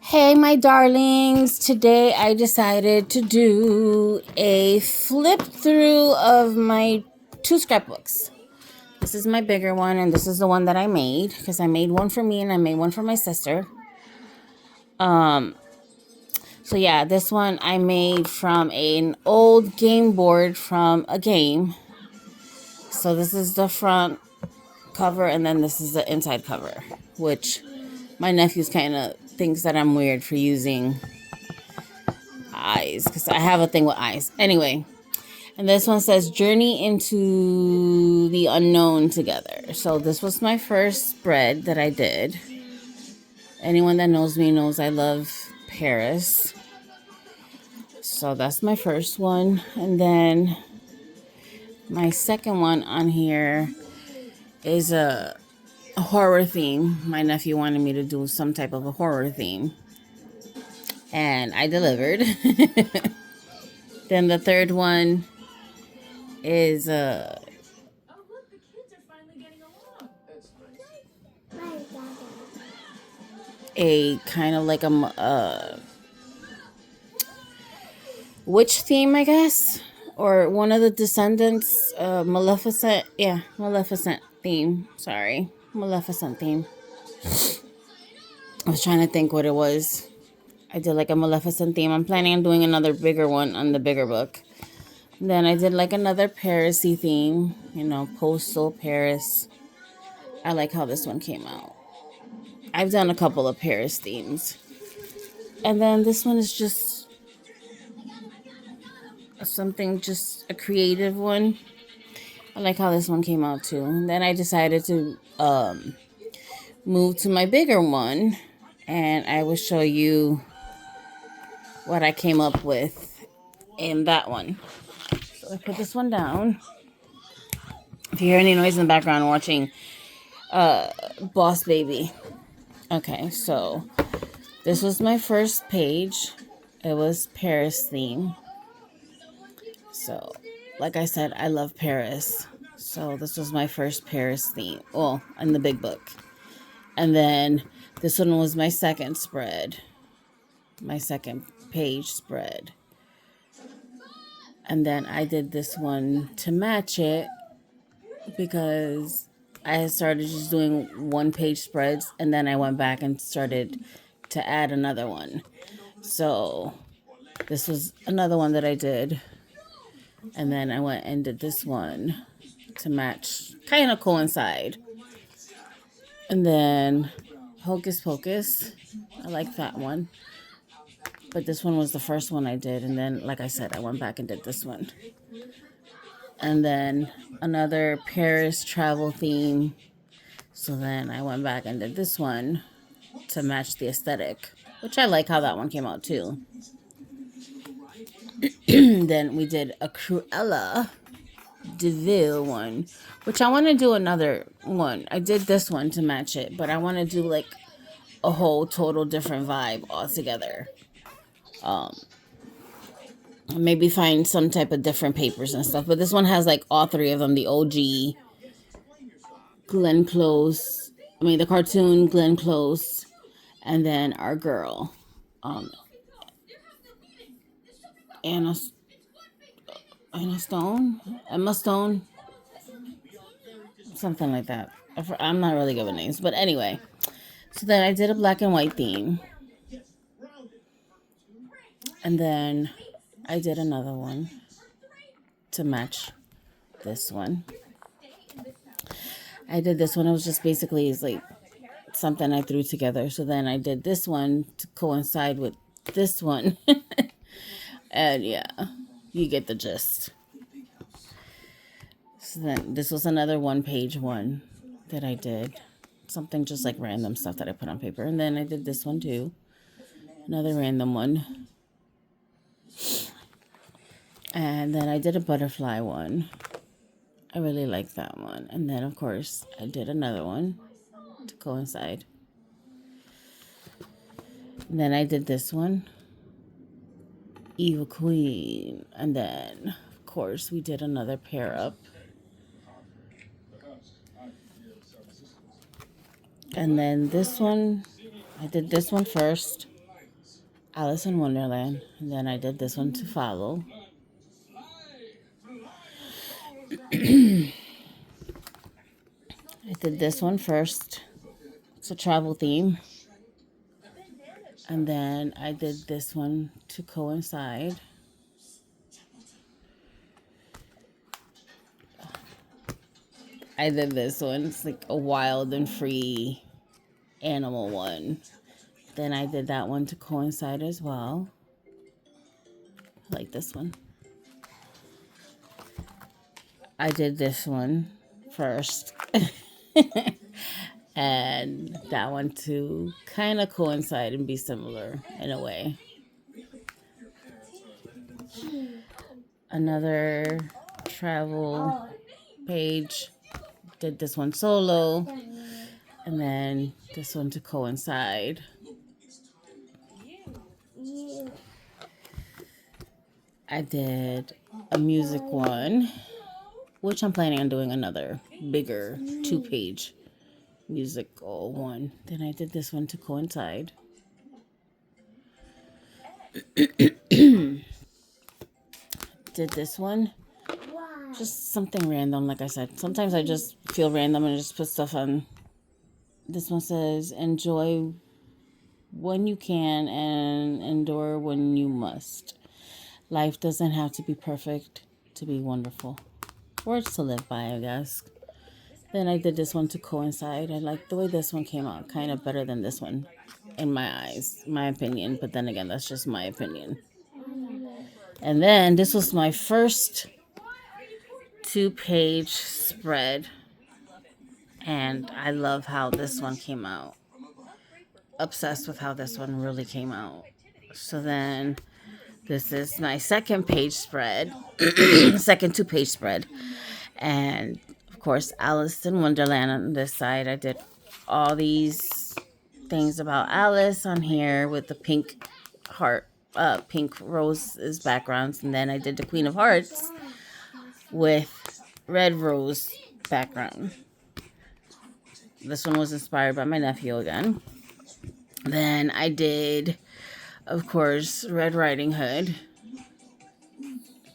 Hey, my darlings. Today I decided to do a flip through of my two scrapbooks. This is my bigger one, and this is the one that I made because I made one for me and I made one for my sister. Um, so yeah, this one I made from an old game board from a game. So this is the front cover, and then this is the inside cover, which my nephew's kind of thinks that I'm weird for using eyes because I have a thing with eyes. Anyway, and this one says Journey into the Unknown Together. So this was my first spread that I did. Anyone that knows me knows I love Paris. So that's my first one. And then my second one on here is a horror theme. My nephew wanted me to do some type of a horror theme. And I delivered. Then the third one is a kind of like a witch theme, I guess, or one of the Descendants, Maleficent. Yeah, Maleficent theme. Sorry, Maleficent theme. I was trying to think what it was. I did like a Maleficent theme. I'm planning on doing another bigger one on the bigger book. Then I did like another Paris-y theme, postal Paris. I like how this one came out. I've done a couple of Paris themes. And then this one is just something, just a creative one. I like how this one came out too. And then I decided to move to my bigger one, and I will show you what I came up with in that one. So I put this one down. If you hear any noise in the background, I'm watching Boss Baby. Okay, so this was my first page. It was Paris theme. So, like I said, I love Paris. So this was my first Paris theme. Well, in the big book. And then this one was my second spread. My second page spread. And then I did this one to match it because I had started just doing one page spreads, and then I went back and started to add another one. So this was another one that I did. And then I went and did this one to match, kind of coincide. And then Hocus Pocus. I like that one. But this one was the first one I did. And then, like I said, I went back and did this one. And then another Paris travel theme. So then I went back and did this one to match the aesthetic, which I like how that one came out too. Then we did a Cruella de Vil one, which I want to do another one. I did this one to match it, but I want to do like a whole total different vibe altogether. Maybe find some type of different papers and stuff. But this one has like all three of them: the OG, Glenn Close. I mean, the cartoon Glenn Close, and then our girl, um, Anna Anna Stone, Emma Stone, something like that. I'm not really good with names, but anyway. So then I did a black and white theme, and then I did another one to match this one. I did this one. It was just basically it's like something I threw together. So then I did this one to coincide with this one. And yeah, you get the gist. So then this was another one page one that I did. Something just like random stuff that I put on paper. And then I did this one too. Another random one. And then I did a butterfly one. I really like that one. And then, of course, I did another one to coincide. And then I did this one, Evil Queen. And then, of course, we did another pair up. And then this one, I did this one first, Alice in Wonderland, and then I did this one to follow. I did this one first. It's a travel theme. And then I did this one to coincide. I did this one. It's like a wild and free animal one. Then I did that one to coincide as well. I like this one. I did this one first. And that one to kind of coincide and be similar in a way. Another travel page. Did this one solo. And then this one to coincide. I did a music one, which I'm planning on doing another bigger 2-page musical one. Then I did this one to coincide. Did this one. Just something random, like I said. Sometimes I just feel random and just put stuff on. This one says, enjoy when you can and endure when you must. Life doesn't have to be perfect to be wonderful. Words to live by, I guess. Then I did this one to coincide. I like the way this one came out, kind of better than this one, in my eyes, my opinion. But then again, that's just my opinion. And then this was my first 2-page spread. And I love how this one came out. Obsessed with how this one really came out. So then this is my second page spread. Second 2-page spread. And of course, Alice in Wonderland on this side. I did all these things about Alice on here with the pink heart, pink roses backgrounds. And then I did the Queen of Hearts with red rose background. This one was inspired by my nephew again. Then I did, of course, Red Riding Hood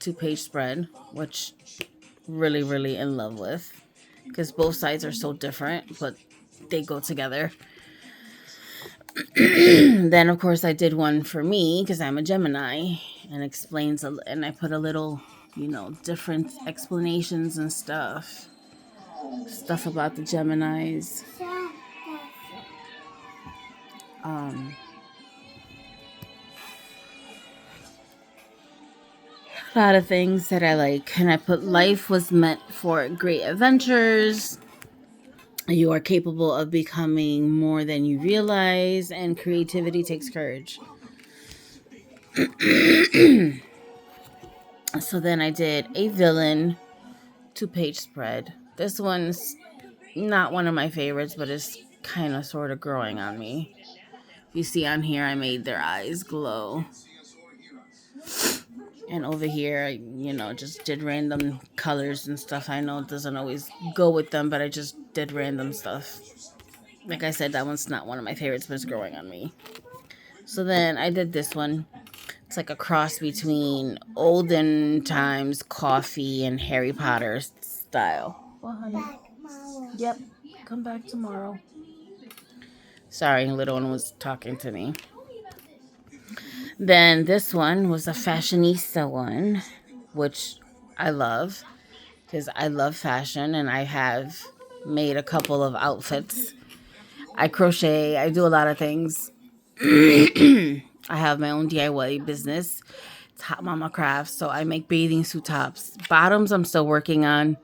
2-page spread, which really, really in love with, because both sides are so different, but they go together. Then, of course, I did one for me because I'm a Gemini, and explains, and I put a little, different explanations and stuff about the Geminis. A lot of things that I like, and I put life was meant for great adventures. You are capable of becoming more than you realize, and creativity takes courage. So then I did a villain 2-page spread. This one's not one of my favorites, but it's kind of sort of growing on me. You see on here, I made their eyes glow. And over here, I, just did random colors and stuff. I know it doesn't always go with them, but I just did random stuff. Like I said, that one's not one of my favorites, but it's growing on me. So then I did this one. It's like a cross between olden times coffee and Harry Potter style. Well, honey. Yep. Come back tomorrow. Sorry, little one was talking to me. Then this one was a fashionista one, which I love because I love fashion, and I have made a couple of outfits. I crochet. I do a lot of things. I have my own DIY business. It's Hot Mama Crafts, so I make bathing suit tops. Bottoms, I'm still working on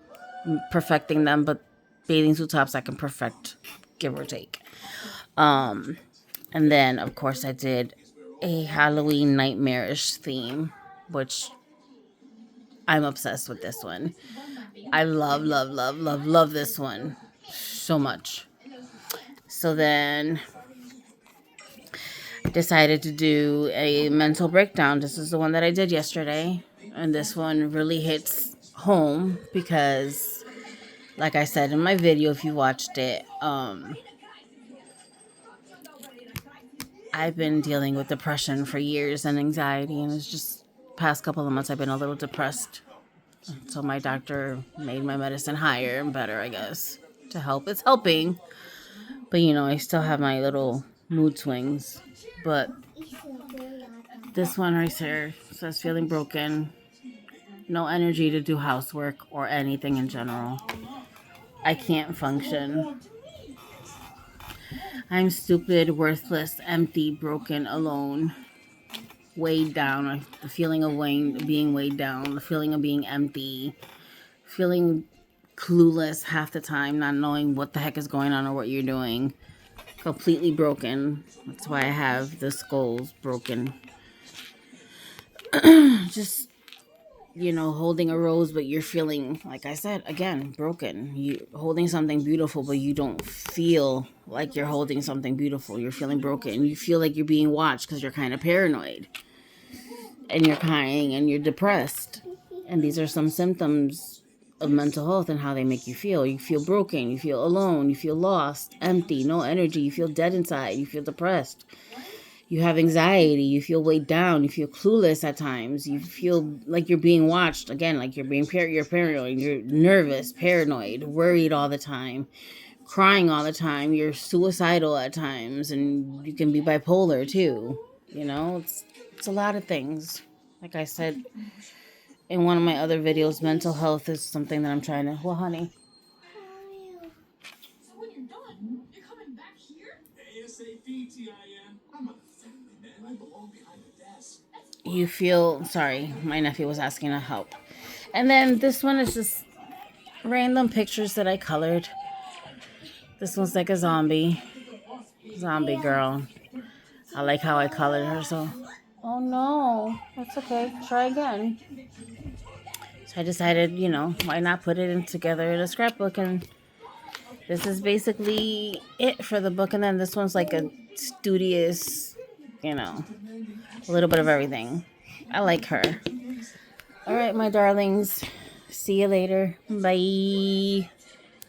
perfecting them, but bathing suit tops I can perfect, give or take. And then, of course, I did a Halloween nightmarish theme, which I'm obsessed with this one. I love, love, love, love, love this one so much. So then decided to do a mental breakdown. This is the one that I did yesterday, and this one really hits home because, like I said in my video, if you watched it, I've been dealing with depression for years and anxiety, and it's just past couple of months I've been a little depressed. So my doctor made my medicine higher and better, I guess, to help. It's helping, but I still have my little mood swings. But this one right here says feeling broken, no energy to do housework or anything in general. I can't function. I'm stupid, worthless, empty, broken, alone, weighed down. The feeling of being weighed down, the feeling of being empty, feeling clueless half the time, not knowing what the heck is going on or what you're doing. Completely broken. That's why I have the skulls broken. Just holding a rose, but you're feeling, like I said, again, broken. You holding something beautiful, but you don't feel like you're holding something beautiful. You're feeling broken. You feel like you're being watched because you're kind of paranoid. And you're crying and you're depressed. And these are some symptoms of mental health and how they make you feel. You feel broken. You feel alone. You feel lost, empty, no energy. You feel dead inside. You feel depressed. You have anxiety, you feel weighed down, you feel clueless at times, you feel like you're being watched, again, like you're being you're paranoid, you're nervous, paranoid, worried all the time, crying all the time, you're suicidal at times, and you can be bipolar too. It's a lot of things. Like I said in one of my other videos, mental health is something that I'm trying to, well, honey. You feel, sorry, my nephew was asking to help. And then this one is just random pictures that I colored. This one's like a zombie girl. I like how I colored her, so. Oh no, that's okay. Try again. So I decided, why not put it together in a scrapbook, and this is basically it for the book. And then this one's like a studious, a little bit of everything. I like her. All right, my darlings. See you later. Bye.